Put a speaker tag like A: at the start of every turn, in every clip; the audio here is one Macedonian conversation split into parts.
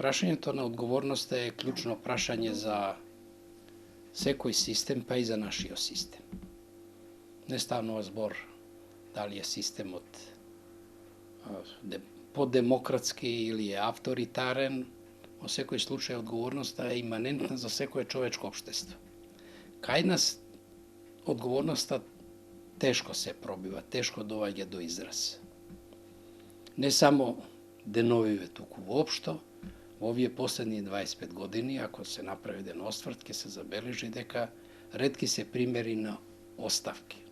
A: Прашањето на одговорноста е клучно прашање за секој систем, па и за нашиот систем. Не станува збор дали е системот подемократски или е авторитарен, во секој случај одговорноста е иманентна за секое човечко општество. Кај нас одговорноста тешко се пробива, тешко доаѓа до израз. Не само деновиве, туку воопшто, во овие последни 25 години, ако се направи еден осврт, ќе се забележи дека ретки се примери на оставки.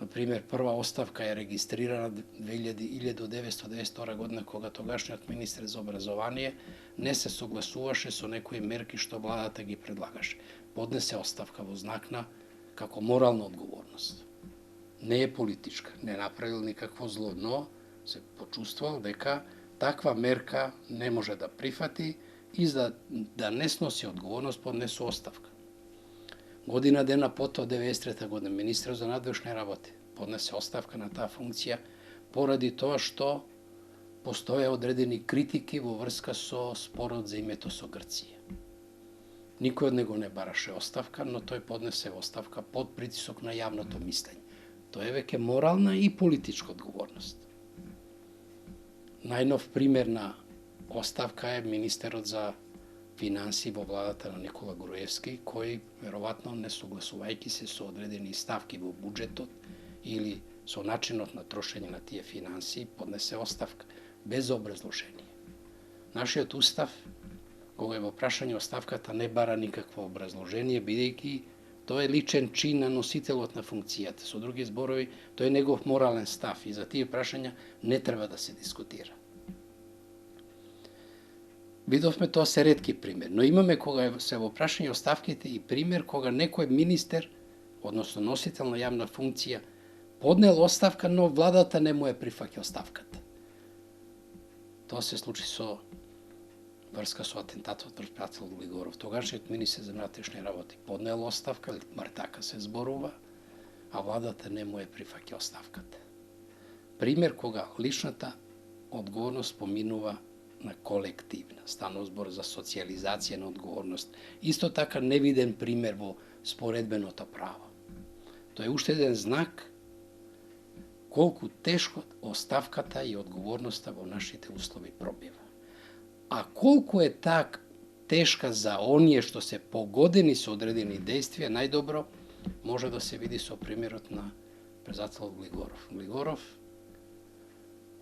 A: Например, прва оставка е регистрирана 1992 година, кога тогашниот министер за образование не се согласуваше со некои мерки што владата ги предлагаше. Поднесе оставка во знак на како морална одговорност. Не е политичка, не направил никакво зло, но се почувствувал дека таква мерка не може да прифати и за да не сноси одговорност поднесу оставка. Година дена потоа, 93 година, министер за надвишни работи поднесе оставка на таа функција поради тоа што постоја одредени критики во врска со спорот за името со Грција. Никој од него не бараше оставка, но тој поднесе оставка под притисок на јавното мислење. Тоа е веќе морална и политичка одговорност. Најнов пример на оставка е министерот за финансии во владата на Никола Груевски, кој, веројатно, не согласувајќи се со одредени ставки во буџетот или со начинот на трошење на тие финансии, поднесе оставка, без образложение. Нашиот устав, кога е во прашање оставката, не бара никакво образложение, бидејќи тоа е личен чин на носителот на функцијата. Со други зборови, тој е негов морален став и за тие прашања не треба да се дискутира. Видовме тоа се ретки пример, но имаме кога се во прашање оставките и пример кога некој министер, односно носител на јавна функција, поднел оставка, но владата не му е прифаќа оставката. Тоа се случи со врска со атентатот врз прател Глигоров. Тогашниот министер за внатрешни работи поднел оставка, бар така се зборува, а владата не му е прифаќа оставката. Пример кога личната одговорност поминува на колективна. Станува збор за социјализација на одговорност. Исто така невиден пример во споредбеното право. Тоа е уште еден знак колку тешко оставката и одговорноста во нашите услови пробива. А колку е так тешка за оние што се погодени со одредени действија, најдобро може да се види со примерот на председател Глигоров. Глигоров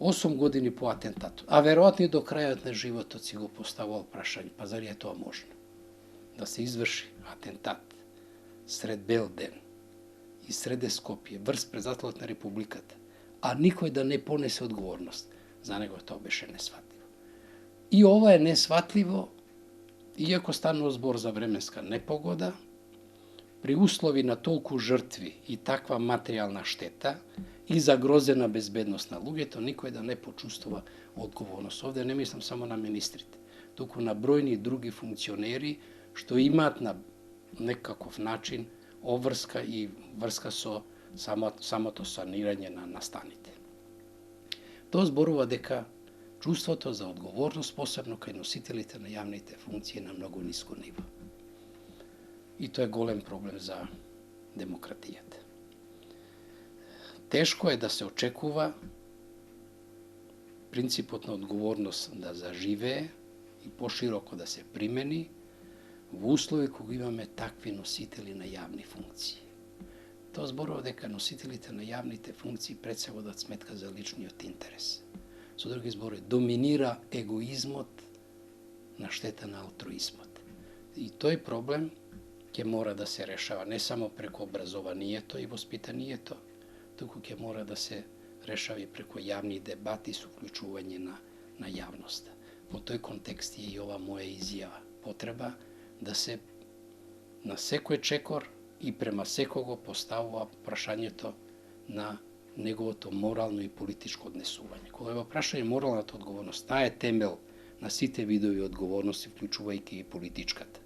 A: 8 години по атентатот, а веројатно и до крајот на животот си го поставувал прашање, па зар е тоа можно? Да се изврши атентат сред бел ден и среде Скопје, врз председателот на Републиката, а никој да не понесе одговорност. За него тоа беше несватливо. И ова е несватливо, иако станува збор за временска непогода, при услови на толку жртви и таква материјална штета и загрозена безбедност на луѓето, никој да не почувствува одговорност. Овде не мислам само на министрите, туку на бројни други функционери што имаат на некаков начин обврска и врска со самото санирање на настаните. Тоа зборува дека чувството за одговорност, посебно кај носителите на јавните функции, на многу ниско ниво. И тоа е голем проблем за демократијата. Тешко е да се очекува принципот на одговорност да заживее и пошироко да се примени во услови кога имаме такви носители на јавни функции. Тоа зборува дека носителите на јавните функции пред се водат сметка за личниот интерес. Со други зборови, доминира егоизмот на штета на алтруизмот. И тој проблем ќе мора да се решава не само преку образованието и воспитанието, туку ќе мора да се решава и преку јавни дебати со уклучување на јавноста. Во тој контекст е и ова моја изјава. Потреба да се на секој чекор и према секого поставува прашањето на неговото морално и политичко однесување. Кога е во прашање моралната одговорност, таа е темел на сите видови одговорности, вклучувајќи и политичката.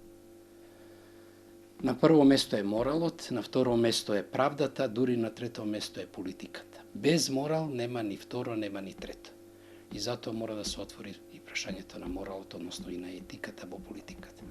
A: На прво место е моралот, на второ место е правдата, дури на трето место е политиката. Без морал нема ни второ, нема ни трето. и zato mora да се отвори и прашањето на моралот, односно и на етиката во политиката.